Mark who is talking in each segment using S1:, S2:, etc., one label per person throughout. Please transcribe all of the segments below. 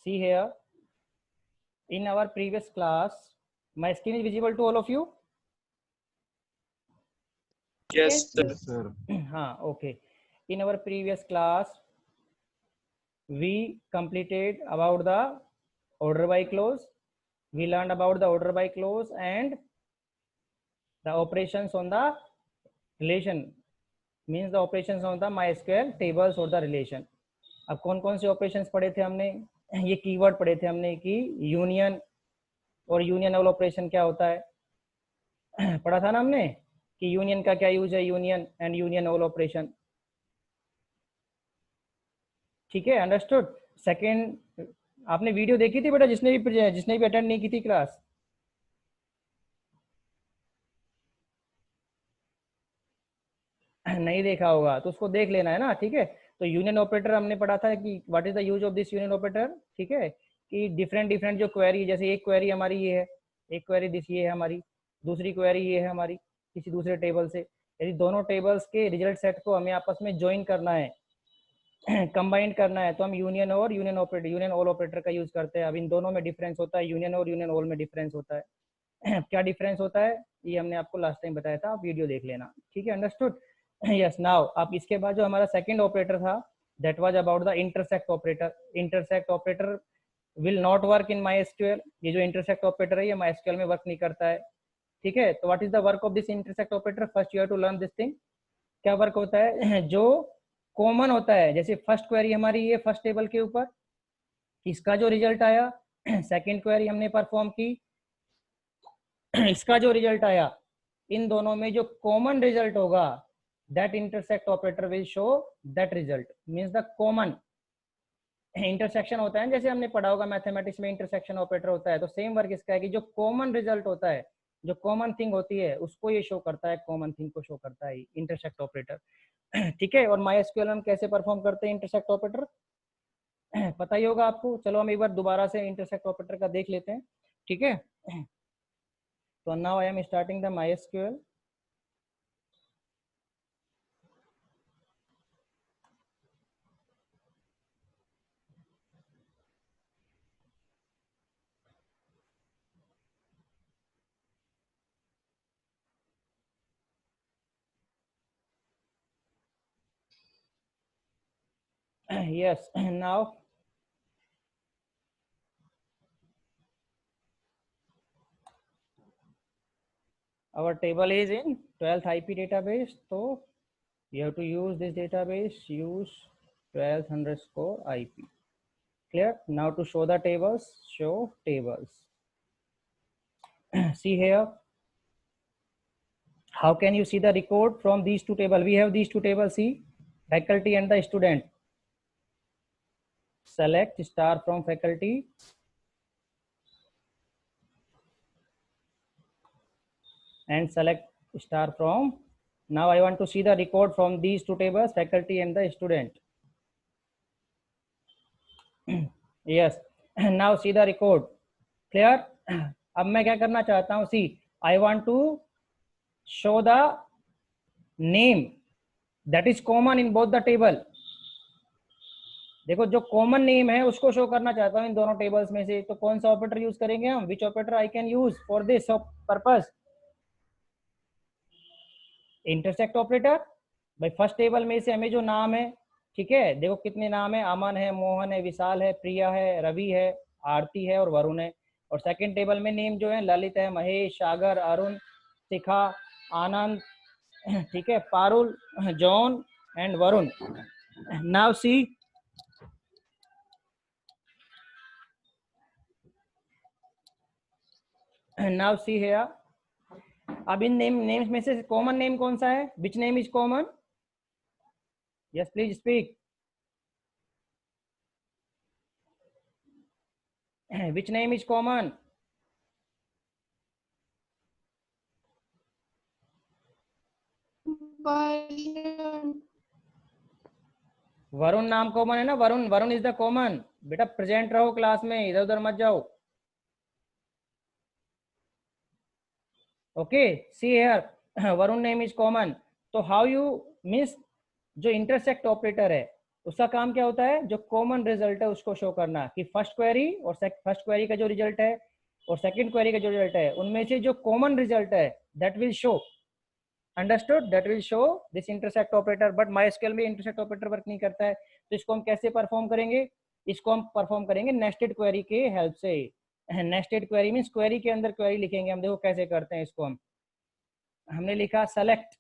S1: see here, in our previous class, my screen is visible to all of you?
S2: Yes, sir.
S3: Yes, sir.
S1: हाँ, okay. In our previous class, we completed about the order by clause. We learned about the order by clause and the operations on the relation, means the operations on the MySQL tables or the relation. अब कौन कौन से operations पढ़े थे हमने? ये keyword पढ़े थे हमने कि यूनियन और यूनियन ऑल ऑपरेशन क्या होता है। पढ़ा था ना हमने कि यूनियन का क्या यूज है, union and union all operation. ठीक है, अंडरस्टूड। सेकंड, आपने वीडियो देखी थी बेटा, जिसने भी अटेंड नहीं की थी क्लास? नहीं देखा होगा तो उसको देख लेना है ना, ठीक है। तो यूनियन ऑपरेटर हमने पढ़ा था कि what is the use of this union operator, ठीक है, कि डिफरेंट जो क्वेरी, जैसे एक क्वेरी हमारी ये है, एक क्वेरी दिस ये है हमारी, दूसरी क्वेरी ये है हमारी किसी दूसरे टेबल से। यदि दोनों टेबल्स के रिजल्ट सेट को हमें आपस में ज्वाइन करना है, कंबाइन करना है, तो हम यूनियन और union operator, union all operator का यूज करते हैं। अब इन दोनों में डिफरेंस होता है, यूनियन और यूनियन ऑल में डिफरेंस होता है। क्या डिफरेंस होता है ये हमने आपको लास्ट टाइम बताया था, आप वीडियो देख लेना, ठीक है, अंडरस्टूड। यस, नाउ अब इसके बाद जो हमारा सेकंड ऑपरेटर था, that was about the intersect operator. Intersect operator will not work in MySQL। ये जो इंटरसेक्ट ऑपरेटर है ये MySQL में वर्क नहीं करता है, ठीक है। तो what is the work of this intersect operator? First you have to learn this thing. क्या वर्क होता है? जो कॉमन होता है, जैसे फर्स्ट क्वेरी हमारी ये फर्स्ट टेबल के ऊपर, इसका जो रिजल्ट आया, सेकंड क्वेरी हमने परफॉर्म की, इसका जो रिजल्ट आया, इन दोनों में जो कॉमन रिजल्ट होगा, that intersect operator will show that result, means the common intersection होता है, जैसे हमने पढ़ा होगा मैथमेटिक्स में इंटरसेक्शन ऑपरेटर होता है। तो सेम वर्क इसका है कि जो कॉमन रिजल्ट होता है, जो कॉमन थिंग होती है, उसको ये शो करता है, कॉमन थिंग को शो करता है इंटरसेक्ट ऑपरेटर, ठीक है। और MySQL हम कैसे परफॉर्म करते हैं इंटरसेक्ट ऑपरेटर, पता ही होगा आपको। चलो हम एक बार दोबारा से इंटरसेक्ट ऑपरेटर का देख लेते हैं, ठीक है। तो now I am starting the MySQL। yes, now our table is in 12th IP database, so you have to use this database, use 12th underscore IP. Clear? Now to show the tables, show tables. See here, how can you see the record from these two tables? We have these two tables, see, faculty and the student. Select star from faculty, and select star from. Now I want to see the record from these two tables, faculty and the student. Yes, now see the record. Clear? अब मैं क्या करना चाहता हूँ, see, I want to show the name that is common in both the table. देखो, जो common name है उसको शो करना चाहता हूँ इन दोनों टेबल्स में से। तो कौन सा ऑपरेटर यूज करेंगे हम? Which operator I can use for this purpose? Intersect operator. भाई फर्स्ट टेबल में से हमें जो नाम है, ठीक है, देखो कितने नाम है, अमन है, मोहन है, विशाल है, प्रिया है, रवि है, आरती है और वरुण है। और सेकंड टेबल में नेम जो है ललित है, महेश, सागर, अरुण, शिखा, आनंद, ठीक है, Parul, John and Varun. Now see, now see here, अब इन नेम्स में से कॉमन नेम कौन सा है? Which name is common? Yes please speak. Which name is common? Varun नाम कॉमन है ना, Varun, Varun is the common. बेटा प्रेजेंट रहो क्लास में, इधर उधर मत जाओ। Okay, see here, Varun name is common. तो हाउ यू मीन्स जो इंटरसेक्ट ऑपरेटर है, उसका काम क्या होता है, जो कॉमन रिजल्ट है उसको शो करना, कि फर्स्ट क्वेरी और फर्स्ट क्वेरी का जो रिजल्ट है और सेकंड क्वेरी का जो रिजल्ट है उनमें से जो कॉमन रिजल्ट है that will show, understood, that will show this intersect operator. But MySQL में इंटरसेक्ट ऑपरेटर वर्क नहीं करता है, तो इसको हम कैसे परफॉर्म करेंगे, इसको हम परफॉर्म करेंगे नेस्टेड क्वेरी के हेल्प से। नेस्टेड क्वेरी मीन्स क्वेरी के अंदर क्वेरी लिखेंगे हम, देखो कैसे करते हैं इसको हम। हमने लिखा सेलेक्ट,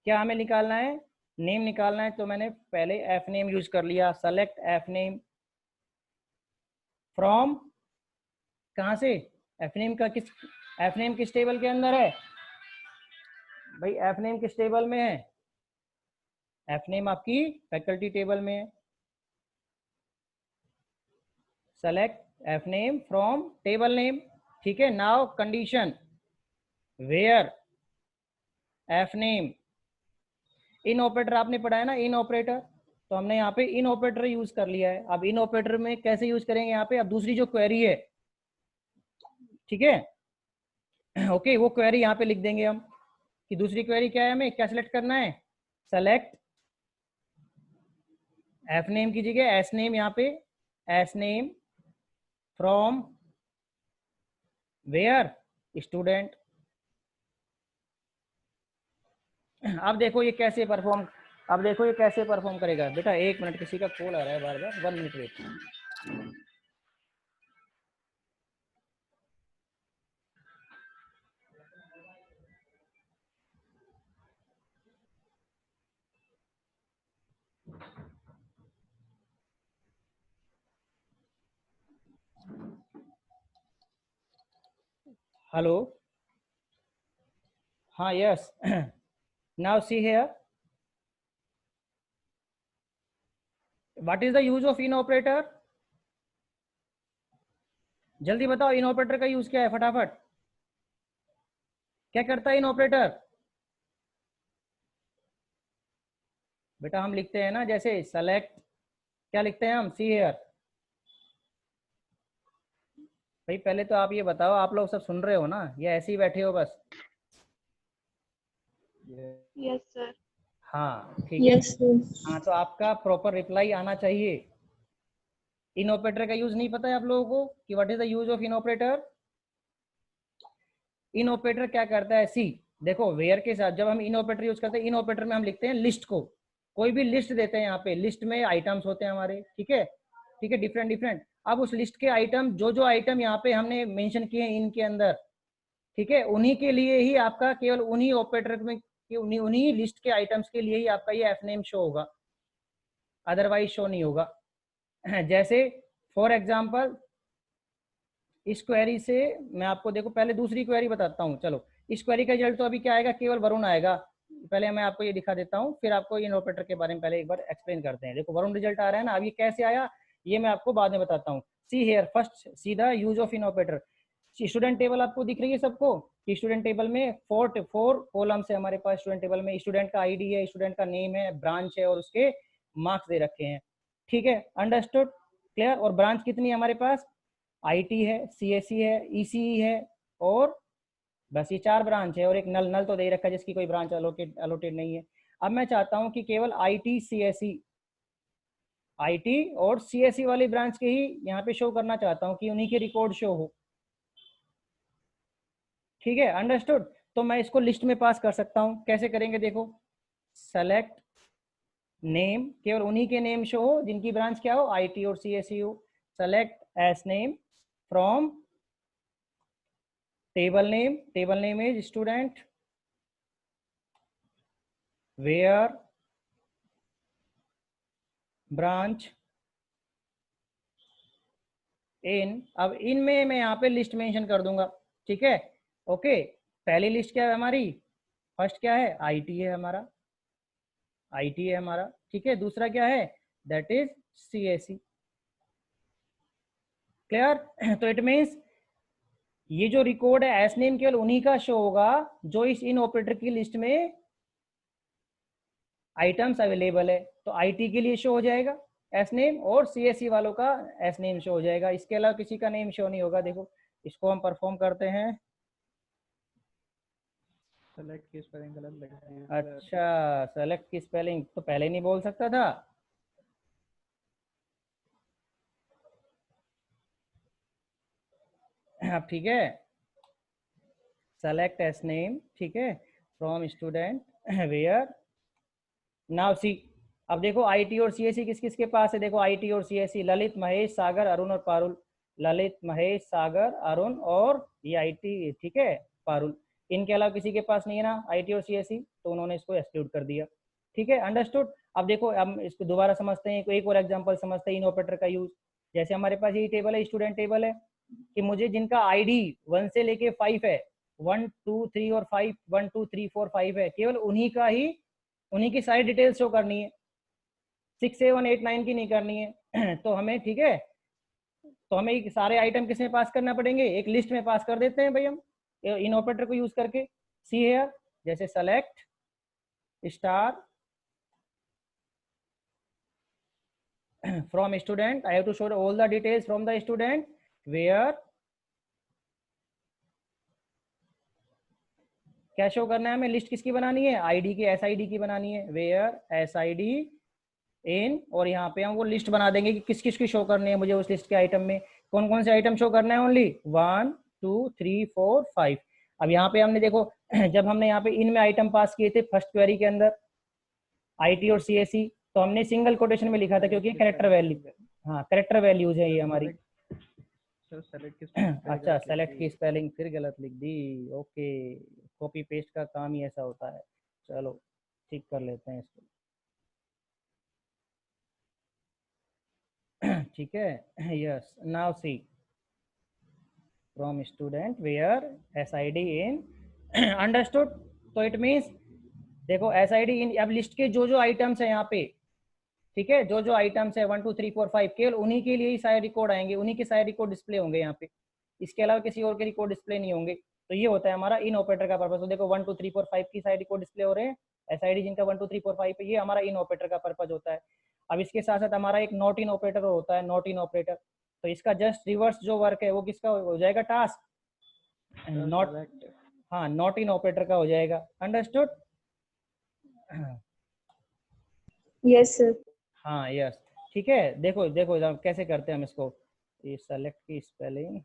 S1: क्या हमें निकालना है, नेम निकालना है, तो मैंने पहले एफ नेम यूज कर लिया, सेलेक्ट एफ नेम फ्रॉम, कहाँ से, एफ नेम का किस, एफ नेम किस टेबल के अंदर है भाई, एफ नेम किस टेबल में है, एफ नेम आपकी फैकल्टी टेबल में है। Select F name from table name, ठीक है। Now condition where F name, in operator आपने पढ़ा है ना, इन ऑपरेटर, तो हमने यहाँ पे इन ऑपरेटर यूज कर लिया है। अब इन ऑपरेटर में कैसे यूज करेंगे यहाँ पे, अब दूसरी जो क्वेरी है, ठीक है ओके, वो क्वेरी यहाँ पे लिख देंगे हम, कि दूसरी क्वेरी क्या है, हमें क्या सिलेक्ट करना है, सेलेक्ट एफ नेम की जगह एस नेम, यहाँ पे S name from where student. अब देखो ये कैसे परफॉर्म, अब देखो ये कैसे परफॉर्म करेगा बेटा, एक मिनट, किसी का कॉल आ रहा है बार बार, 1 मिनट वेट। हेलो, हाँ yes now see here, what is the use of in operator, जल्दी बताओ, इन ऑपरेटर का यूज क्या है फटाफट, क्या करता है इन ऑपरेटर। बेटा हम लिखते हैं ना, जैसे सेलेक्ट, क्या लिखते हैं हम, सी हियर। भाई पहले तो आप ये बताओ, आप लोग सब सुन रहे हो ना या ऐसे ही बैठे हो बस।
S2: Yes sir.
S1: हाँ ठीक है,
S2: यस सर।
S1: हाँ तो आपका प्रॉपर रिप्लाई आना चाहिए। इन ऑपरेटर का यूज नहीं पता है आप लोगों को, कि what is the use of in operator. In operator क्या करता है, सी देखो, वेयर के साथ जब हम इन ऑपरेटर यूज करते हैं, इन ऑपरेटर में हम लिखते हैं लिस्ट को, कोई भी लिस्ट देते हैं, यहाँ पे लिस्ट में आइटम्स होते हैं हमारे, ठीक है, ठीक है, डिफरेंट डिफरेंट। अब उस लिस्ट के आइटम, जो जो आइटम यहाँ पे हमने मेंशन किए हैं इनके अंदर, ठीक है, उन्हीं के लिए ही आपका, केवल उन्हीं ऑपरेटर में, उन्हीं उन्हीं लिस्ट के आइटम्स के लिए ही आपका ये एफ नेम शो होगा, अदरवाइज शो नहीं होगा जैसे फॉर एग्जाम्पल, इस क्वेरी से मैं आपको, देखो पहले दूसरी क्वेरी बताता हूँ, चलो इस क्वेरी का रिजल्ट तो अभी क्या आएगा, केवल वरुण आएगा। पहले मैं आपको ये दिखा देता हूँ, फिर आपको इन ऑपरेटर के बारे में पहले एक बार एक्सप्लेन करते हैं। देखो वरुण रिजल्ट आ रहा है ना, अब ये कैसे आया ये मैं आपको बाद में बताता हूँ। सी हेयर, फर्स्ट सीधा use of in operator. Student table आपको दिख रही है सबको, कि स्टूडेंट टेबल में फोर कॉलम्स है हमारे पास, स्टूडेंट टेबल में स्टूडेंट का आईडी है, स्टूडेंट का नेम है, ब्रांच है और उसके मार्क्स दे रखे हैं, ठीक है, अंडरस्टूड, क्लियर। और ब्रांच कितनी है हमारे पास, आईटी है, सीएससी है, ईसीई है, और बस ये 4 ब्रांच है, और एक नल, नल तो दे रखा है जिसकी कोई ब्रांच अलोटेड नहीं है। अब मैं चाहता हूं कि केवल आईटी सीएससी, आईटी और सीएससी वाली ब्रांच के ही यहाँ पे शो करना चाहता हूँ, कि उन्हीं के रिकॉर्ड शो हो, ठीक है, अंडरस्टूड। तो मैं इसको लिस्ट में पास कर सकता हूँ, कैसे करेंगे देखो, सेलेक्ट नेम, केवल उन्हीं के नेम शो हो जिनकी ब्रांच क्या हो, आईटी और सीएससी हो। Select S name from table name is student where branch in. अब इन में मैं यहाँ पे लिस्ट मेंशन कर दूंगा, ठीक है, ओके। पहली लिस्ट क्या है हमारी, फर्स्ट क्या है, आईटी है हमारा, आईटी है हमारा, ठीक है। दूसरा क्या है, दैट इज सीएससी, क्लियर तो इट मीन्स ये जो रिकॉर्ड है एस नेम केवल उन्हीं का शो होगा जो इस इन ऑपरेटर की लिस्ट में आइटम्स अवेलेबल है, तो आईटी के लिए शो हो जाएगा एस नेम, और सीएससी वालों का एस नेम शो हो जाएगा, इसके अलावा किसी का नेम शो नहीं होगा। देखो इसको हम परफॉर्म करते हैं,
S3: सेलेक्ट की स्पेलिंग गलत लग रही है।
S1: अच्छा सेलेक्ट की स्पेलिंग तो पहले नहीं बोल सकता था, अब ठीक है, सेलेक्ट एस नेम, ठीक है, from student where. Now see, अब देखो आईटी और सीएससी किस किस के पास है, देखो आईटी और सीएससी ललित महेश सागर अरुण और पारुल, ललित महेश सागर अरुण और ये आईटी, ठीक है, पारुल, इनके अलावा किसी के पास नहीं है ना आईटी और सीएससी, तो उन्होंने इसको एक्सक्लूड कर दिया। ठीक है, अंडरस्टूड। अब देखो हम इसको दोबारा समझते हैं, एक और एग्जांपल समझते हैं इन ऑपरेटर का यूज। जैसे हमारे पास ये टेबल है, स्टूडेंट टेबल है, कि मुझे जिनका आईडी 1 से लेके 5 है, 1 2 3 और 5, 1 2 3 4 5 है, केवल उन्हीं का ही, उन्हीं की सारी डिटेल्स शो करनी है, 6 7 8 9 की नहीं करनी है तो हमें, ठीक है, तो हमें सारे आइटम किस में पास करना पड़ेंगे, एक लिस्ट में पास कर देते हैं भाई हम इन ऑपरेटर को यूज करके। सी हियर, जैसे select star from student, I have to show all the details from the student where, क्या शो करना है हमें, लिस्ट किसकी बनानी है, आईडी की, एस आई डी की बनानी है, वेयर एस आई डी इन, और यहाँ पे हम वो लिस्ट बना देंगे कि किस किस की शो करनी है मुझे उस लिस्ट के आइटम में, कौन कौन से आइटम शो करना है, ओनली 1 2 3 4 5। अब यहाँ पे हमने देखो जब हमने यहाँ पे इनमें आइटम पास किए थे फर्स्ट क्वेरी के अंदर आईटी और सीएससी, तो हमने सिंगल कोटेशन में लिखा था क्योंकि करेक्टर वैल्यू, हाँ करेक्टर वैल्यूज है ये हमारी। अच्छा, सेलेक्ट की स्पेलिंग फिर गलत लिख दी, ओके, कॉपी पेस्ट का काम ही ऐसा होता है, चलो ठीक कर लेते हैं इसको ठीक है, yes, now see from student where S I D in, understood. तो इट मीन्स देखो एस आई डी इन, अब लिस्ट के जो जो आइटम्स है यहाँ पे, ठीक है, जो जो आइटम्स है 1 2 3 4 5, केवल उन्हीं के लिए ही सारे रिकॉर्ड आएंगे, उन्हीं के सारे रिकॉर्ड डिस्प्ले होंगे यहाँ पे, इसके अलावा किसी और के रिकॉर्ड डिस्प्ले नहीं होंगे। तो ये होता है हमारा इन ऑपरेटर का पर्पस। तो देखो 1 2 3 4 5 की सारे रिकॉर्ड डिस्प्ले हो रहे हैं, एस आई डी जिनका 1 2 3 4 5 है, ये हमारा इन ऑपरेटर का पर्पज होता है। अब इसके साथ साथ हमारा एक नॉट इन ऑपरेटर होता है, नॉट इन ऑपरेटर, तो इसका जस्ट रिवर्स जो वर्क है वो किसका हो जाएगा, टास्क, नॉट, हाँ नॉट इन ऑपरेटर का हो जाएगा, अंडरस्टूड।
S2: Yes sir.
S1: हाँ यस, ठीक है, देखो देखो कैसे करते हैं हम इसको, ये सेलेक्ट की spelling,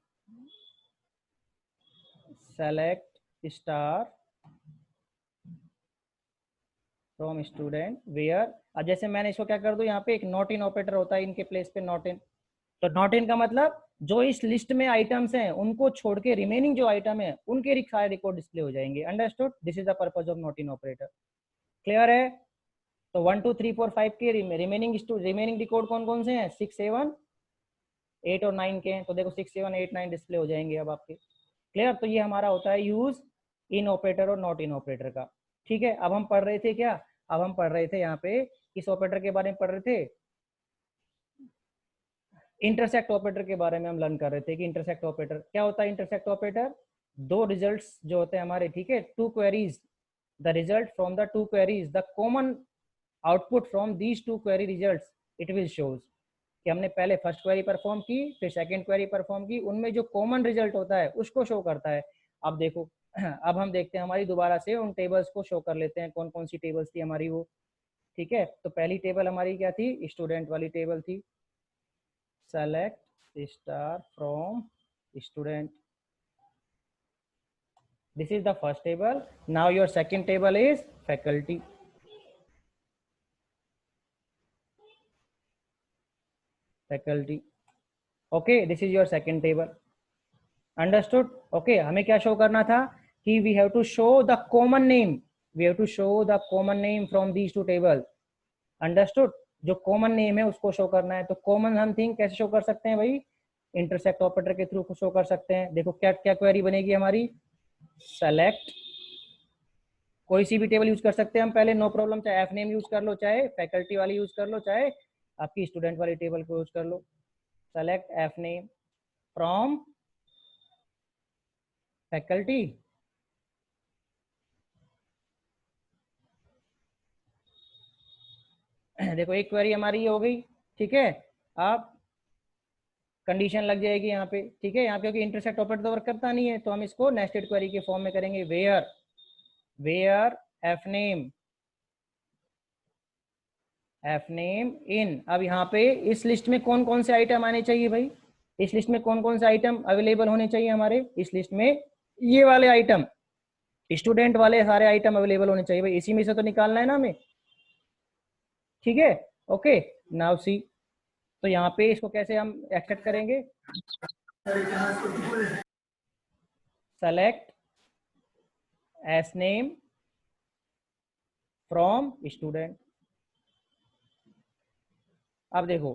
S1: select star from student where, अब जैसे मैंने इसको क्या कर दूं, यहाँ पे एक नॉट इन ऑपरेटर होता है इनके प्लेस पे, नॉट इन, तो नॉट इन का मतलब जो इस लिस्ट में आइटम्स हैं उनको छोड़ के रिमेनिंग जो आइटम है उनके सारे रिकॉर्ड डिस्प्ले हो जाएंगे, understood, this is the purpose of not in operator, clear है। तो 1 2 3 4 5 के रिमेनिंग रिकॉर्ड कौन कौन से हैं, 6 7 8 और 9 के हैं, तो देखो 6 7 8 9 डिस्प्ले हो जाएंगे अब आपके, क्लियर। तो ये हमारा होता है यूज इन ऑपरेटर और नॉट इन ऑपरेटर का, ठीक है। अब हम पढ़ रहे थे क्या, अब हम पढ़ रहे थे यहाँ पे किस ऑपरेटर के बारे में पढ़ रहे थे, इंटरसेक्ट ऑपरेटर के बारे में हम लर्न कर रहे थे कि इंटरसेक्ट ऑपरेटर क्या होता है। इंटरसेक्ट ऑपरेटर, दो रिजल्ट्स जो होते हैं हमारे, ठीक है, two queries, the result from the two queries, the common output from these two query results it will shows, कि हमने पहले फर्स्ट क्वेरी परफॉर्म की फिर सेकंड क्वेरी परफॉर्म की, उनमें जो कॉमन रिजल्ट होता है उसको शो करता है। अब देखो अब हम देखते हैं हमारी दोबारा से उन टेबल्स को शो कर लेते हैं, कौन कौन सी टेबल्स थी हमारी वो, ठीक है। तो पहली टेबल हमारी क्या थी, स्टूडेंट वाली टेबल थी, select star from student, this is the first table. Now your second table is faculty, faculty, okay, this is your second table, understood, okay। हमें क्या शो करना था कि we have to show the common name, we have to show the common name from these two tables, understood। जो common name है उसको show करना है, तो कॉमन हम थिंग कैसे शो कर सकते हैं भाई, इंटरसेक्ट ऑपरेटर के थ्रू शो कर सकते हैं। देखो क्या क्या क्वेरी बनेगी हमारी, सेलेक्ट, कोई सी भी टेबल यूज कर सकते हैं हम पहले, नो प्रॉब्लम, चाहे एफ नेम यूज कर लो, चाहे फैकल्टी वाली यूज कर लो, चाहे आपकी स्टूडेंट वाली टेबल को यूज कर लो। Select F name from faculty, देखो एक क्वेरी हमारी हो गई, ठीक है। अब कंडीशन लग जाएगी यहाँ पे, ठीक है, यहाँ पे क्योंकि इंटरसेक्ट ऑपरेटर तो वर्क करता नहीं है, तो हम इसको नेस्टेड क्वेरी के फॉर्म में करेंगे, where, where F name, F name in. अब यहाँ पे इस लिस्ट में कौन कौन से आइटम आने चाहिए भाई, इस लिस्ट में कौन कौन से आइटम अवेलेबल होने चाहिए हमारे? इस लिस्ट में ये वाले आइटम, स्टूडेंट वाले सारे आइटम अवेलेबल होने चाहिए भाई, इसी में से तो निकालना है ना हमें, ठीक है। ओके, नाउ सी, तो यहाँ पे इसको कैसे हम एक्सेप्ट करेंगे? Select S name from student. अब देखो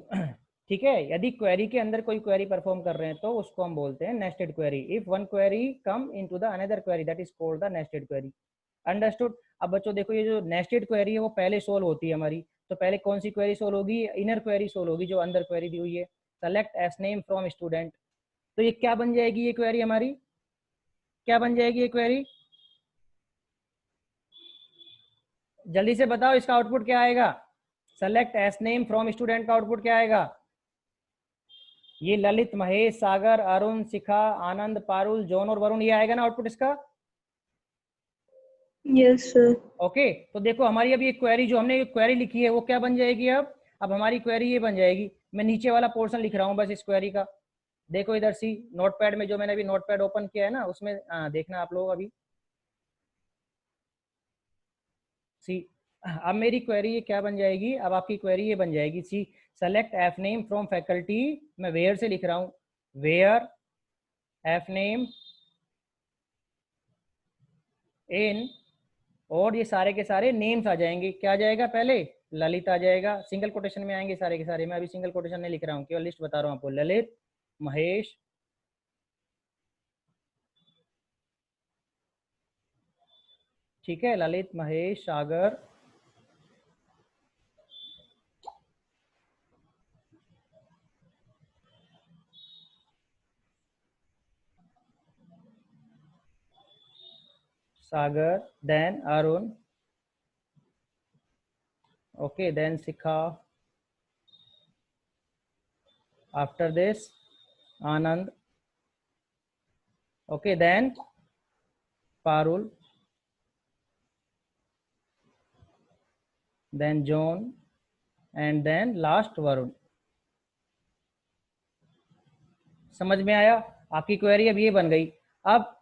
S1: ठीक है, यदि क्वेरी के अंदर कोई क्वेरी परफॉर्म कर रहे हैं तो उसको हम बोलते हैं nested query. If one query come into the another query that is called the nested query. Understood? अब बच्चों देखो, ये जो नेस्टेड क्वेरी है वो पहले सोल्व होती है हमारी, तो पहले कौन सी क्वेरी सोल्व होगी? इनर क्वेरी सोल्व होगी, जो अंदर क्वेरी दी हुई है, select S name from student. तो ये क्या बन जाएगी? ये क्वेरी हमारी क्या बन जाएगी? ये क्वेरी जल्दी से बताओ, इसका आउटपुट क्या आएगा? Select S name from student का आउटपुट क्या आएगा? ये ललित, महेश, सागर, अरुण, शिखा, आनंद, पारुल, जॉन और वरुण, ये आएगा ना आउटपुट इसका?
S2: Yes, sir.
S1: ओके, तो देखो हमारी अब ये क्वेरी, जो हमने क्वेरी लिखी है वो क्या बन जाएगी? अब हमारी क्वेरी ये बन जाएगी। मैं नीचे वाला पोर्शन लिख रहा हूँ बस इस क्वेरी का। देखो इधर सी नोटपैड में, जो मैंने अभी नोटपैड ओपन किया है ना, उसमें देखना आप लोग अभी सी। अब मेरी क्वेरी ये क्या बन जाएगी? अब आपकी क्वेरी ये बन जाएगी see, select F name from faculty. मैं वेयर से लिख रहा हूँ, वेयर एफ नेम इन, और ये सारे के सारे नेम्स आ जाएंगे। क्या आ जाएगा? पहले ललित आ जाएगा, सिंगल कोटेशन में आएंगे सारे के सारे। मैं अभी सिंगल कोटेशन नहीं लिख रहा हूँ, केवल लिस्ट बता रहा हूँ आपको। ललित, महेश, ठीक है, Lalit, Mahesh, Sagar, Sagar, then Arun, okay, then Sikha, after this Anand, okay, then Parul, then John, and then last Varun। समझ में आया? आपकी क्वेरी अब ये बन गई। अब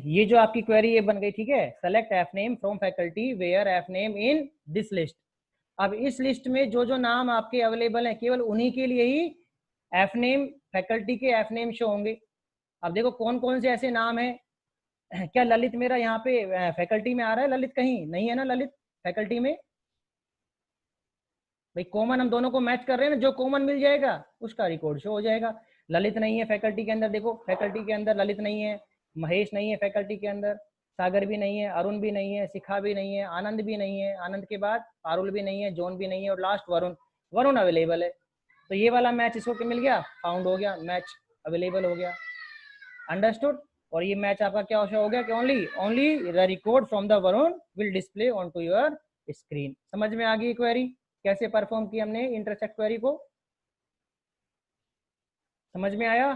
S1: ये जो आपकी क्वेरी ये बन गई, ठीक है, select F name from faculty where F name in this list. अब इस लिस्ट में जो जो नाम आपके अवेलेबल हैं, केवल उन्हीं के लिए ही एफ नेम, फैकल्टी के एफ नेम शो होंगे। अब देखो कौन कौन से ऐसे नाम हैं। क्या ललित मेरा यहाँ पे फैकल्टी में आ रहा है? ललित कहीं नहीं है ना, ललित फैकल्टी में? भाई कॉमन हम दोनों को मैच कर रहे हैं ना, जो कॉमन मिल जाएगा उसका रिकॉर्ड शो हो जाएगा। ललित नहीं है फैकल्टी के अंदर, देखो फैकल्टी के अंदर ललित नहीं है, महेश नहीं है फैकल्टी के अंदर, सागर भी नहीं है, अरुण भी नहीं है, शिखा भी नहीं है, आनंद भी नहीं है, आनंद के बाद पारुल भी नहीं है, जॉन भी नहीं है, और लास्ट वरुण। वरुण अवेलेबल है, तो ये वाला मैच इसको मिल गया, फाउंड हो गया, मैच अवेलेबल हो गया। अंडरस्टूड? और ये मैच आपका क्या हो गया कि only only the record from the Varun will display on to your screen. समझ में आ गई क्वेरी कैसे परफॉर्म की हमने इंटरसेक्ट क्वेरी को? समझ में आया?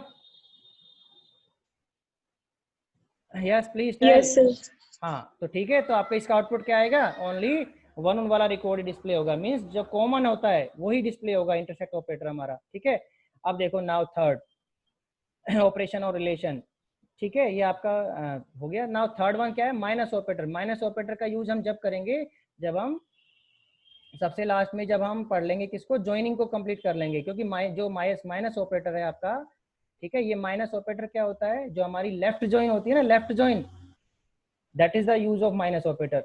S1: Yes please tell.
S2: Yes, sir.
S1: हाँ, तो ठीक है, तो आपका इसका आउटपुट क्या आएगा? ओनली वन वाला रिकॉर्ड डिस्प्ले होगा, मींस जो कॉमन होता है वही डिस्प्ले होगा इंटरसेक्ट ऑपरेटर हमारा, ठीक है। अब देखो नाउ थर्ड ऑपरेशन और रिलेशन, ठीक है, ये आपका हो गया। नाउ थर्ड वन क्या है? Minus operator. माइनस ऑपरेटर का यूज हम जब करेंगे जब हम सबसे लास्ट में जब हम पढ़ लेंगे किसको? ज्वाइनिंग को कंप्लीट कर लेंगे, क्योंकि जो माइनस ऑपरेटर है आपका, ठीक है, ये माइनस ऑपरेटर क्या होता है? जो हमारी लेफ्ट ज्वाइन होती है ना, left join, that is the use of minus operator.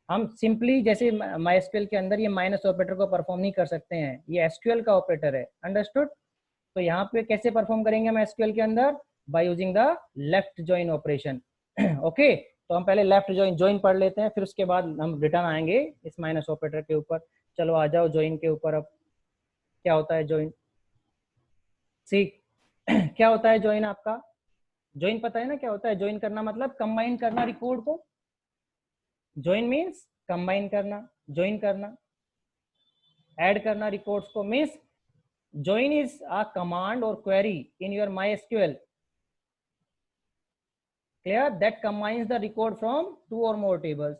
S1: हम सिंपली जैसे माइस्क्यूएल के अंदर ये माइनस ऑपरेटर को परफॉर्म नहीं कर सकते हैं, ये एसक्यूएल का ऑपरेटर है। अंडरस्टूड? तो यहाँ पे कैसे परफॉर्म करेंगे हम एसक्यूएल के अंदर? By using the left join operation. Okay, तो हम पहले लेफ्ट ज्वाइन पढ़ लेते हैं, फिर उसके बाद हम रिटर्न आएंगे इस माइनस ऑपरेटर के ऊपर। चलो आ जाओ ज्वाइन के ऊपर। अब क्या होता है ज्वाइन? सी क्या होता है ज्वाइन आपका? ज्वाइन पता है ना क्या होता है? ज्वाइन करना मतलब कंबाइन करना रिकॉर्ड को। ज्वाइन मीन्स कंबाइन करना, ज्वाइन करना, ऐड करना रिकॉर्ड्स को। Means join is a command और query in your MySQL, clear, that combines the record from 2 और मोर टेबल्स।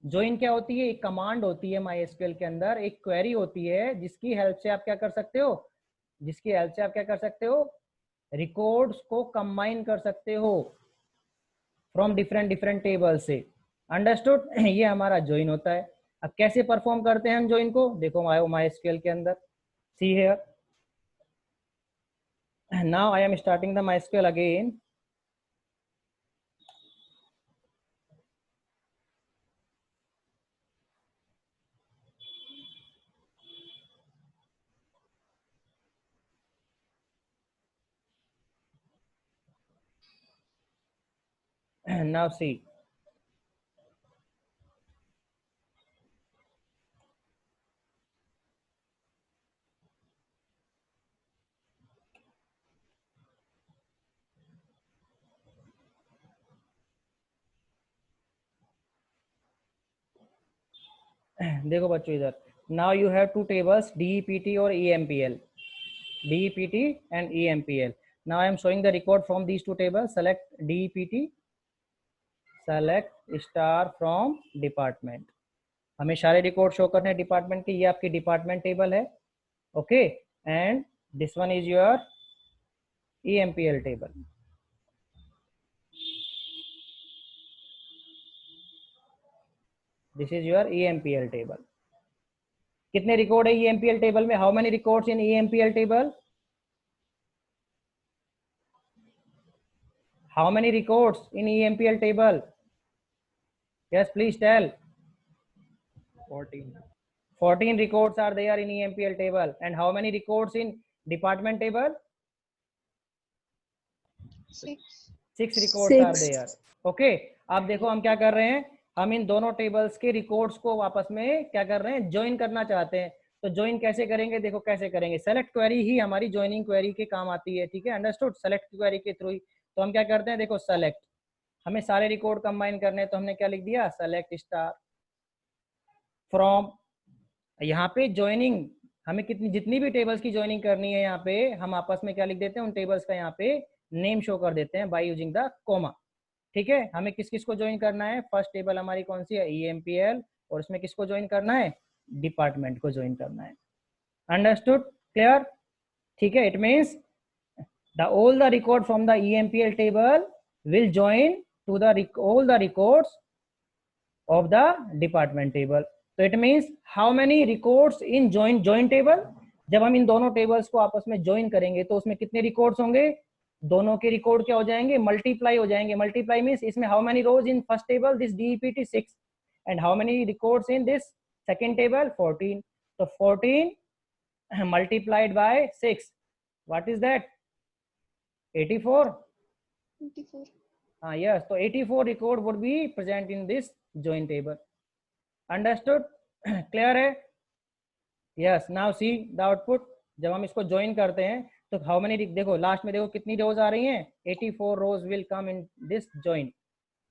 S1: ज्वाइन क्या होती है? एक कमांड होती है MySQL के अंदर, एक क्वेरी होती है जिसकी हेल्प से आप क्या कर सकते हो? जिसकी हेल्प से आप क्या कर सकते हो, रिकॉर्ड्स को कंबाइन कर सकते हो फ्रॉम डिफरेंट डिफरेंट टेबल से। अंडरस्टूड? ये हमारा ज्वाइन होता है। अब कैसे परफॉर्म करते हैं हम ज्वाइन को, देखो MySQL के अंदर, see here, now I am starting the MySQL again. now see, देखो बच्चों इधर, now you have two tables DEPT और EMPL, DEPT and EMPL. Now I am showing the record from these two tables. Select DEPT, select star from department. हमें सारे record show करने हैं department के, ये आपकी डिपार्टमेंट टेबल है, okay, and this one is your EMPL table. This is your EMPL table. कितने record है EMPL टेबल में? How many records in EMPL table? How many records in EMPL table? Yes, please tell. 14 records are there in EMPL table. And how many records in department table? 6 records are there. Okay. अब देखो हम क्या कर रहे हैं, हम इन दोनों tables के रिकॉर्ड्स को आपस में क्या कर रहे हैं, ज्वाइन करना चाहते हैं। तो ज्वाइन कैसे करेंगे, देखो कैसे करेंगे। सेलेक्ट क्वेरी ही हमारी ज्वाइनिंग क्वेरी के काम आती है, ठीक है, अंडरस्टूड? सेलेक्ट क्वेरी के थ्रू ही तो हम क्या करते हैं, देखो सेलेक्ट, हमें सारे रिकॉर्ड कंबाइन करने हैं, तो हमने क्या लिख दिया, सेलेक्ट स्टार फ्रॉम, यहाँ पे ज्वाइनिंग, हमें कितनी जितनी भी टेबल्स की ज्वाइनिंग करनी है, यहाँ पे हम आपस में क्या लिख देते हैं, उन टेबल्स का यहाँ पे नेम शो कर देते हैं बाय यूजिंग द कोमा, ठीक है। हमें किस किस को ज्वाइन करना है, फर्स्ट टेबल हमारी कौन सी है, EMPL, और उसमें किसको ज्वाइन करना है, डिपार्टमेंट को ज्वाइन करना है। अंडरस्टूड? क्लियर? ठीक है, it means the all the record from the EMPL table will join to the all the records of the department table. So it means how many records in join table? जब हम इन दोनों tables को आपस में join करेंगे तो उसमें कितने रिकॉर्ड्स होंगे, दोनों के रिकॉर्ड क्या हो जाएंगे, मल्टीप्लाई हो जाएंगे। मल्टीप्लाई मींस इसमें how many rows in first table, this DEPT 6, and how many records in this second table, 14। तो 14 multiplied by 6, what is that, 84। Yes, so 84 record would be present in this join table. Understood? Clear है? Yes, now see the output. जब हम इसको join करते हैं तो how many, देखो last में देखो कितनी रोज आ रही हैं, 84 rows will come in this join.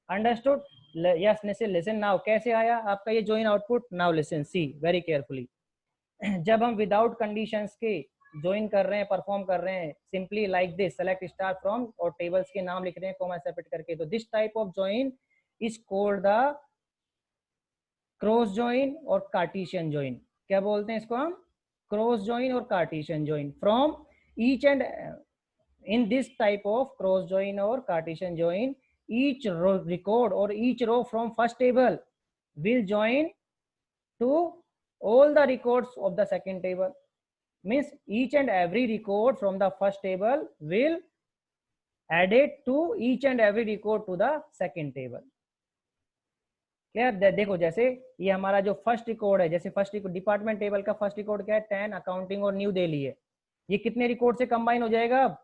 S1: Understood? Yes, listen now, कैसे आया आपका ये join output? Now listen, see very carefully. जब हम विदाउट कंडीशंस के ज्वाइन कर रहे हैं, परफॉर्म कर रहे हैं, simply like this, select star from, और टेबल्स के नाम लिख रहे हैं कॉमा सेपरेट करके, तो this type of join is called the cross join और कार्टेशियन ज्वाइन। क्या बोलते हैं इसको हम, क्रॉस ज्वाइन और Cartesian join. From each and in this type of cross join और Cartesian join, each record or each row from first table will join to all the records of the second table. Means each and every record from the first table will add it to each and every record to the second table. Clear? देखो जैसे ये हमारा जो first record है, जैसे first department table का first record क्या है, 10 अकाउंटिंग और न्यू दिल्ली है, ये कितने रिकॉर्ड से कंबाइन हो जाएगा, अब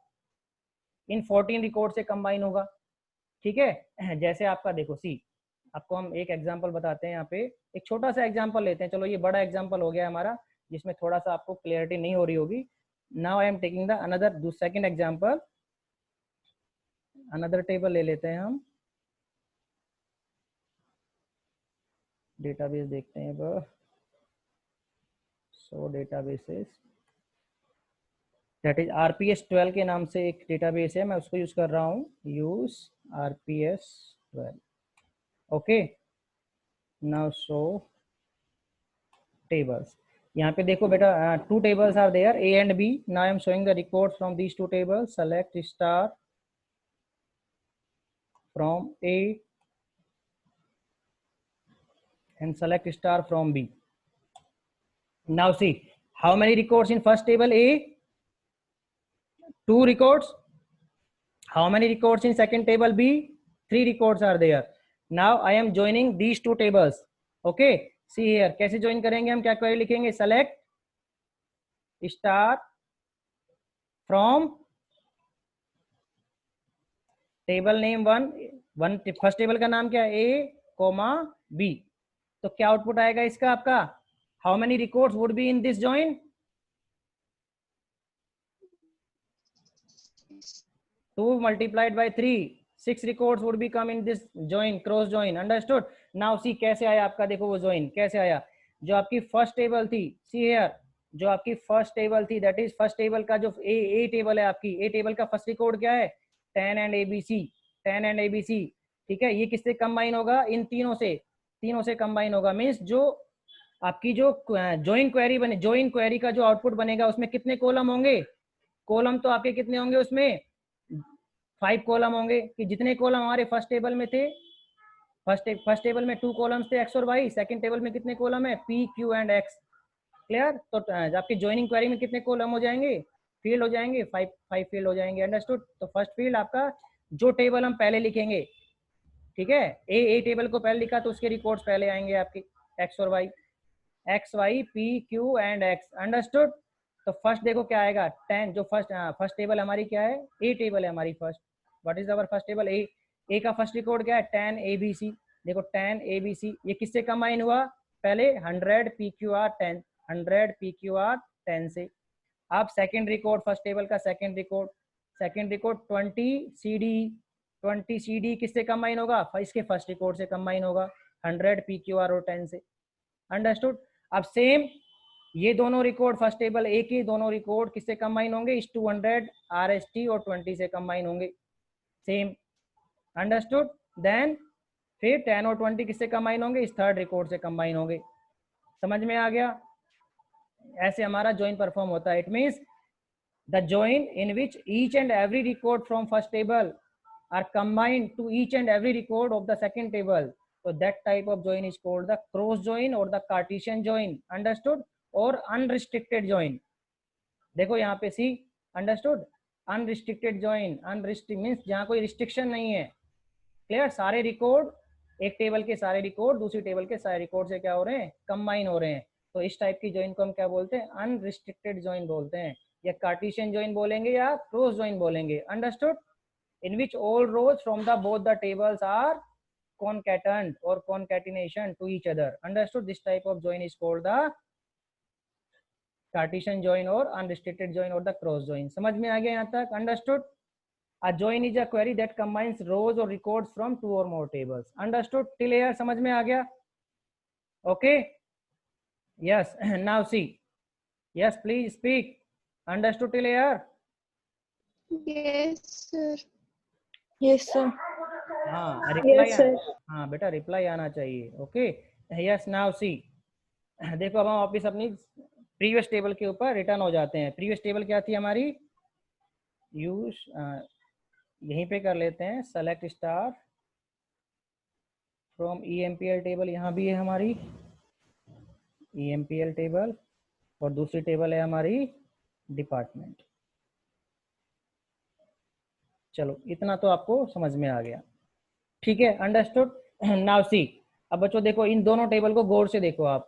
S1: इन 14 रिकॉर्ड से कंबाइन होगा, ठीक है। जैसे आपका देखो सी, आपको हम एक एग्जांपल बताते हैं, यहाँ पे एक छोटा सा एग्जांपल लेते हैं, चलो ये बड़ा एग्जांपल हो गया हमारा जिसमें थोड़ा सा आपको क्लियरिटी नहीं हो रही होगी। Now I am taking the another second example, another table ले लेते हैं हम, डेटाबेस देखते हैं अब। सो डेटाबेसेस, दैट इज RPS 12 के नाम से एक डेटाबेस है, मैं उसको यूज कर रहा हूँ, use RPS 12। Okay, now show tables. यहाँ पे देखो बेटा, two tables are there, A and B. Now I am showing the records from these two tables. Select star from A and select star from B. Now see, how many records in first table A? 2 records. How many records in second table B? 3 records are there. Now I am joining these two tables. Okay, see here, कैसे join करेंगे हम, क्या query लिखेंगे? Select star from table name one first table का नाम क्या है? A, B. तो क्या आउटपुट आएगा इसका आपका? How many records would be in this join? 2 multiplied by 3, 6 records would be come in this join, cross join. Understood? Now see कैसे आया आपका, देखो वो join कैसे आया. जो आपकी फर्स्ट टेबल थी, see here, जो आपकी फर्स्ट टेबल थी, दैट इज फर्स्ट टेबल का जो ए टेबल है आपकी, ए टेबल का फर्स्ट रिकॉर्ड क्या है? 10 एंड एबीसी, 10 एंड एबीसी. ठीक है, ये किससे कंबाइन होगा? इन तीनों से कंबाइन होगा. मीन्स जो आपकी जो ज्वाइन क्वेरी बने, ज्वाइन क्वेरी का जो आउटपुट बनेगा उसमें कितने कॉलम होंगे? कॉलम तो आपके कितने होंगे उसमें? 5 कॉलम होंगे. कि जितने कॉलम हमारे फर्स्ट टेबल में थे, फर्स्ट टेबल में 2 कॉलम्स थे, एक्स और वाई. सेकंड टेबल में कितने कॉलम है? P, Q and x. Clear? तो आपकी ज्वाइनिंग क्वेरी में कितने कॉलम हो जाएंगे? फील्ड हो जाएंगे, 5 फील्ड हो जाएंगे. अंडरस्टूड? तो फर्स्ट फील्ड आपका जो टेबल हम पहले लिखेंगे, ठीक है, ए टेबल को पहले लिखा तो उसके रिकॉर्ड्स पहले आएंगे आपके, एक्स और Y, X Y P Q and X. Understood? तो फर्स्ट देखो क्या आएगा? 10. जो फर्स्ट टेबल हमारी क्या है? ए टेबल है हमारी first. What is our first table? A का फर्स्ट रिकॉर्ड क्या है? 10 एबीसी. देखो 10 एबीसी, ये किससे कंबाइन हुआ? पहले 100 P Q R 10, 100 P Q R 10 से. अब सेकंड रिकॉर्ड, फर्स्ट टेबल का second record 20 C D. 20 C D किससे कंबाइन होगा? इसके फर्स्ट रिकॉर्ड से कंबाइन होगा, 100 पी क्यू आर और 10 से. अंडरस्टूड? अब सेम ये दोनों रिकॉर्ड, फर्स्ट टेबल ए के दोनों रिकॉर्ड किससे कंबाइन होंगे? इस 200 आर एस टी और 20 से कंबाइन होंगे. सेम. अंडरस्टूड? देन फिर 10 और 20 किससे कंबाइन होंगे? इस थर्ड रिकॉर्ड से कंबाइन होंगे. समझ में आ गया? ऐसे हमारा ज्वाइन परफॉर्म होता है. It means the join in which each and every record from first table are combined to each and every record of the second table. So that type of join is called the cross join or the Cartesian join. Understood? Or unrestricted join. देखो यहाँ पे see. Understood? Unrestricted join. Unrestrict means जहाँ कोई restriction नहीं है. Clear? सारे record, एक table के सारे रिकॉर्ड दूसरी टेबल के सारे रिकॉर्ड से क्या हो रहे हैं? कंबाइन हो रहे हैं. तो इस टाइप की जॉइन को हम क्या बोलते हैं? अनरिस्ट्रिक्टेड जॉइन बोलते हैं, या कार्टेशियन जॉइन बोलेंगे, या क्रॉस जॉइन बोलेंगे. Understood? in which all rows from the both the tables are concatenate or concatenation to each other. Understood? This type of join is called the Cartesian join or unrestricted join or the cross join. समझ में आ गया यहाँ तक? Understood? A join is a query that combines rows or records from 2 or more tables. Understood? Till here समझ में आ गया? Okay? Yes. Now see. Yes, please speak. Understood till here?
S2: Yes, sir. Yes, sir.
S1: हाँ, reply.
S2: Yes, sir.
S1: हाँ बेटा, reply आना चाहिए. Okay. Yes. Now सी, देखो अब हम वापिस अपनी प्रीवियस टेबल के ऊपर रिटर्न हो जाते हैं. प्रीवियस टेबल क्या थी हमारी? यूज यहीं पे कर लेते हैं. Select star from EMPL table. यहाँ भी है हमारी ईएमपीएल टेबल, और दूसरी टेबल है हमारी डिपार्टमेंट. चलो इतना तो आपको समझ में आ गया. ठीक है. अंडरस्टूड? नाउ सी, अब बच्चों देखो इन दोनों टेबल को गौर से देखो आप.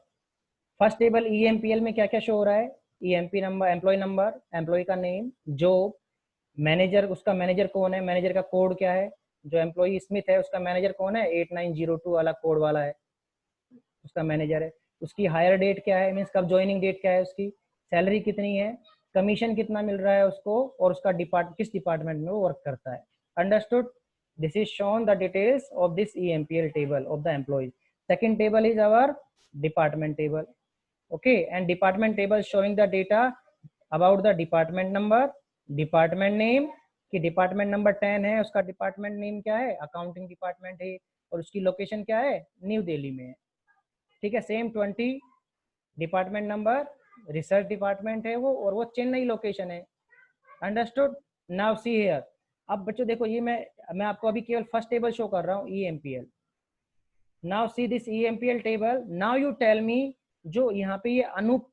S1: फर्स्ट टेबल ईएमपीएल में क्या क्या शो हो रहा है? EMP number, employee number, employee का नेम, जॉब, मैनेजर, उसका मैनेजर कौन है, मैनेजर का कोड क्या है. जो एम्प्लॉय स्मिथ है उसका मैनेजर कौन है? 8902 वाला कोड वाला है, उसका मैनेजर है. उसकी हायर डेट क्या है, मीन्स कब ज्वाइनिंग डेट क्या है उसकी, सैलरी कितनी है, कमीशन कितना मिल रहा है उसको, और उसका किस डिपार्टमेंट में वो वर्क करता है. Understood? This is shown the details of this EMPL table of the employees. Second table is our department table. Okay, and department table showing the data about the department number, department name, कि department number 10 है, उसका department name क्या है? Accounting department है, और उसकी location क्या है? न्यू दिल्ली में है. ठीक है. Same 20 department number research department है वो, और वो चेन्नई लोकेशन है। अंडरस्टूड। नाउ सी हियर, अब बच्चों देखो ये मैं आपको अभी केवल फर्स्ट टेबल शो कर रहा हूँ, EMPL। Now see this EMPL table. Now you tell me, जो यहाँ पे ये अनूप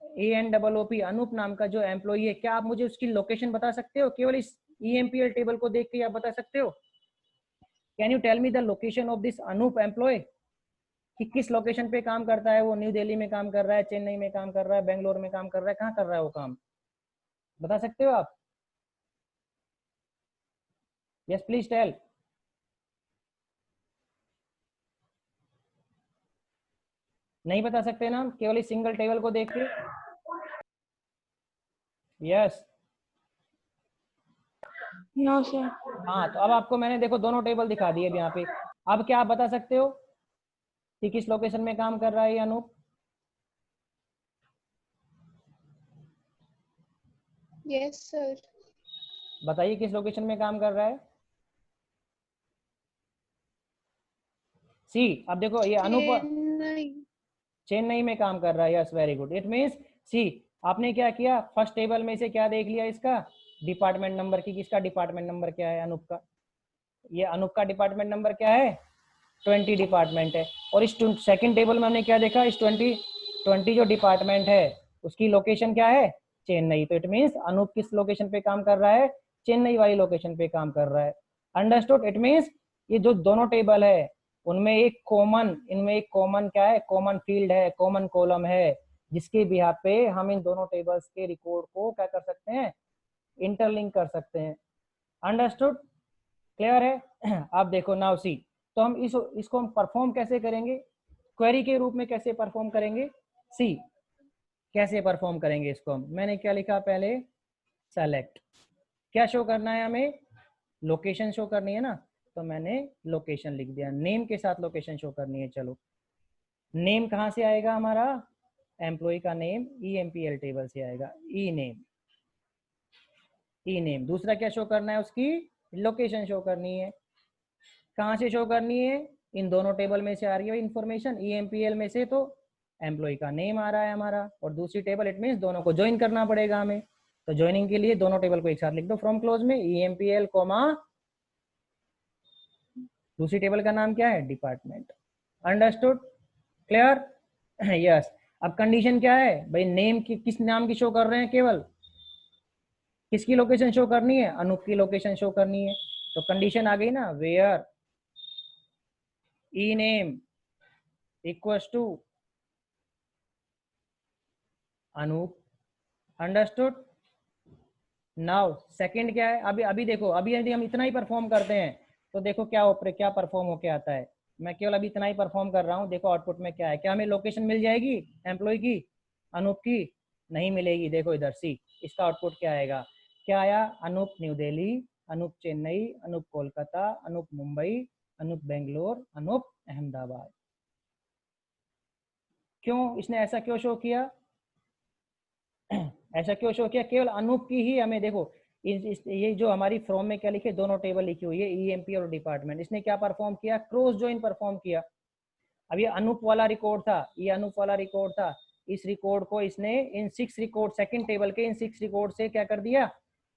S1: ANOOP अनूप नाम का जो एम्प्लॉई है, क्या आप मुझे उसकी लोकेशन बता सकते हो? केवल इस EMPL टेबल को देख के आप बता सकते हो? Can you tell me the location of this Anoop employee, कि किस लोकेशन पे काम करता है वो? न्यू दिल्ली में काम कर रहा है, चेन्नई में काम कर रहा है, बेंगलोर में काम कर रहा है, कहाँ कर रहा है वो काम? बता सकते हो आप? Yes please tell. नहीं बता सकते ना, केवल इस सिंगल टेबल को देख के? यस।
S2: No sir.
S1: हाँ, तो अब आपको मैंने देखो दोनों टेबल दिखा दिए अब यहाँ पे। अब क्या आप बता सकते हो कि किस लोकेशन में काम कर रहा है ये अनूप?
S2: Yes sir.
S1: बताइए किस लोकेशन में काम कर रहा है? सी, अब देखो ये अनूप
S2: चेन्नई।
S1: चेन्नई में काम कर रहा है। Yes very good. It means see, आपने क्या किया, फर्स्ट टेबल में से क्या देख लिया, इसका डिपार्टमेंट नंबर की। किसका डिपार्टमेंट नंबर क्या है? अनूप का। ये अनूप का डिपार्टमेंट नंबर क्या है? 20 डिपार्टमेंट है। और इस सेकंड टेबल में हमने क्या देखा, इस 20 जो डिपार्टमेंट है उसकी लोकेशन क्या है? चेन्नई। तो इट मीन्स अनूप किस लोकेशन पे काम कर रहा है? चेन्नई वाली लोकेशन पे काम कर रहा है। अंडरस्टूड। इट मीन्स ये जो दोनों टेबल है उनमें इनमें एक कॉमन क्या है? कॉमन फील्ड है, कॉमन कॉलम है, जिसके बिहाफ पे हम इन दोनों टेबल्स के रिकॉर्ड को क्या कर सकते हैं? इंटरलिंक कर सकते हैं। अंडरस्टूड। क्लियर है? आप देखो नाउ सी, तो हम इसको हम परफॉर्म कैसे करेंगे? क्वेरी के रूप में कैसे परफॉर्म करेंगे? सी, कैसे परफॉर्म करेंगे इसको हम? मैंने क्या लिखा पहले? सेलेक्ट। क्या शो करना है हमें? लोकेशन शो करनी है ना, तो मैंने लोकेशन लिख दिया। नेम के साथ लोकेशन शो करनी है। चलो, नेम कहाँ से आएगा हमारा? एम्प्लॉय का नेम EMPL टेबल से आएगा। ई नेम। दूसरा क्या शो करना है? उसकी लोकेशन शो करनी है। कहाँ से शो करनी है? इन दोनों टेबल में से आ रही है इंफॉर्मेशन। EMPL में से तो एम्प्लॉय का नेम आ रहा है हमारा, और दूसरी टेबल, इट मीन्स दोनों को ज्वाइन करना पड़ेगा हमें। तो ज्वाइनिंग के लिए दोनों टेबल को एक साथ लिख दो फ्रॉम क्लोज में, EMPL कॉमा दूसरी टेबल का नाम क्या है? डिपार्टमेंट। अंडरस्टूड। क्लियर? यस। अब कंडीशन क्या है भाई? नेम की किस नाम की शो कर रहे हैं? केवल किसकी लोकेशन शो करनी है? अनूप की लोकेशन शो करनी है। तो कंडीशन आ गई ना, where E name equals to Anoop. Understood. Now second क्या है? अभी अभी देखो, अभी यदि हम इतना ही परफॉर्म करते हैं तो देखो क्या परफॉर्म होके आता है। मैं केवल अभी इतना ही परफॉर्म कर रहा हूँ, देखो आउटपुट में क्या है। क्या हमें लोकेशन मिल जाएगी एम्प्लॉय की, अनूप की? नहीं मिलेगी। देखो इधर सी, इसका आउटपुट क्या आएगा? क्या आया? अनूप न्यू दिल्ली, अनूप चेन्नई, अनूप कोलकाता, अनूप मुंबई, अनूप बेंगलोर, अनूप अहमदाबाद। क्यों इसने ऐसा क्यों शो किया? ऐसा क्यों शो किया? केवल अनूप की ही हमें देखो, ये जो हमारी फ्रॉम में क्या लिखे, दोनों टेबल लिखी हुई है, EMP और डिपार्टमेंट। इसने क्या परफॉर्म किया? क्रॉस ज्वाइन परफॉर्म किया। अब ये अनूप वाला रिकॉर्ड था, ये अनूप वाला रिकॉर्ड था। इस रिकॉर्ड को इसने इन 6 रिकॉर्ड, सेकंड टेबल के इन 6 रिकॉर्ड से क्या कर दिया?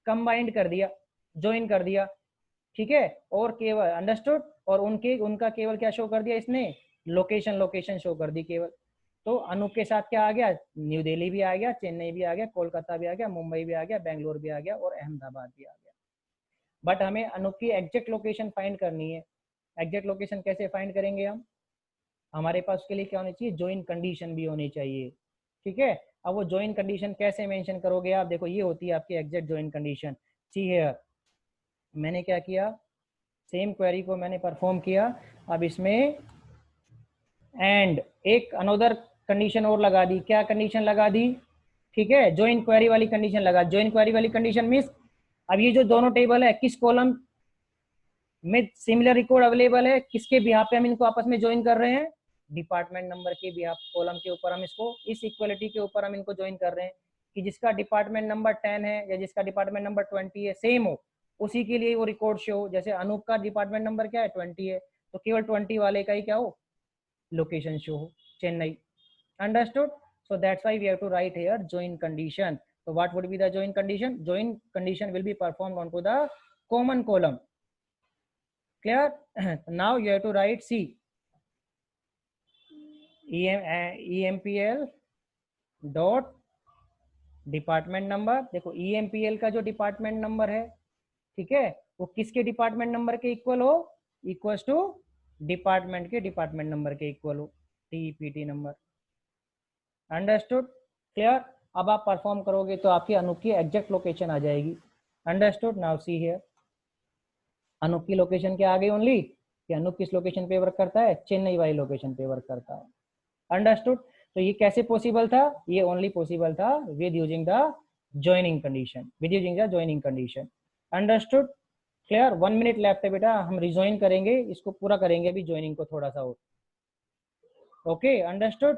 S1: कंबाइंड कर दिया, ज्वाइन कर दिया। ठीक है? और केवल अंडरस्टूड, और उनका केवल क्या शो कर दिया इसने? लोकेशन शो कर दी केवल। तो अनूप के साथ क्या आ गया? न्यू दिल्ली भी आ गया, चेन्नई भी आ गया, कोलकाता भी आ गया, मुंबई भी आ गया, बेंगलोर भी आ गया, और अहमदाबाद भी आ गया। बट हमें अनूप की एग्जैक्ट लोकेशन फाइंड करनी है। एग्जैक्ट लोकेशन कैसे फाइंड करेंगे हम? हमारे पास उसके लिए क्या होनी चाहिए? ज्वाइन कंडीशन भी होनी चाहिए। ठीक है? अब वो ज्वाइन कंडीशन कैसे मेंशन करोगे आप? देखो ये होती है आपकी exact join condition. See here, मैंने क्या किया? सेम क्वेरी को मैंने परफॉर्म किया। अब इसमें एंड एक अनदर कंडीशन और लगा दी। क्या कंडीशन लगा दी? ठीक है, ज्वाइन क्वेरी वाली कंडीशन लगा। ज्वाइन क्वेरी वाली कंडीशन मींस अब ये जो दोनों टेबल है, किस कॉलम में सिमिलर रिकॉर्ड अवेलेबल है, किसके बिहाफ पे हम इनको आपस में ज्वाइन कर रहे हैं? डिपार्टमेंट नंबर के बिहाफ कॉलम के ऊपर हम इसको, इस इक्वलिटी के ऊपर हम इनको ज्वाइन कर रहे हैं, कि जिसका डिपार्टमेंट नंबर 10 है या जिसका डिपार्टमेंट नंबर 20 है, सेम हो, उसी के लिए वो रिकॉर्ड शो हो। जैसे अनूप का डिपार्टमेंट नंबर क्या है? 20 है, तो केवल 20 वाले का ही क्या हो? लोकेशन शो हो, Chennai. Understood. So that's why we have to write here join condition. So what would be the join condition? Join condition will be performed onto the common column. Clear? Now you have to write C. EMPL dot department number. देखो EMPL का जो department number है, ठीक है, वो किसके department number के equal हो? इक्वल्स टू डिपार्टमेंट के डिपार्टमेंट नंबर के इक्वल हो, TEPT नंबर. अंडरस्टूड? क्लियर? अब आप परफॉर्म करोगे तो आपकी अनूप की एग्जैक्ट लोकेशन आ जाएगी. Understood? Now see here, Anoop की लोकेशन क्या आ गई ओनली, कि अनूप किस लोकेशन पे वर्क करता है? चेन्नई वाली लोकेशन पे वर्क करता है. अंडरस्टूड? तो ये कैसे पॉसिबल था? ये ओनली पॉसिबल था with using the joining condition, with using the joining condition. Understood? Clear? 1 minute left है बेटा, हम रिजॉइन करेंगे, इसको पूरा करेंगे अभी ज्वाइनिंग को थोड़ा सा और. Okay, understood?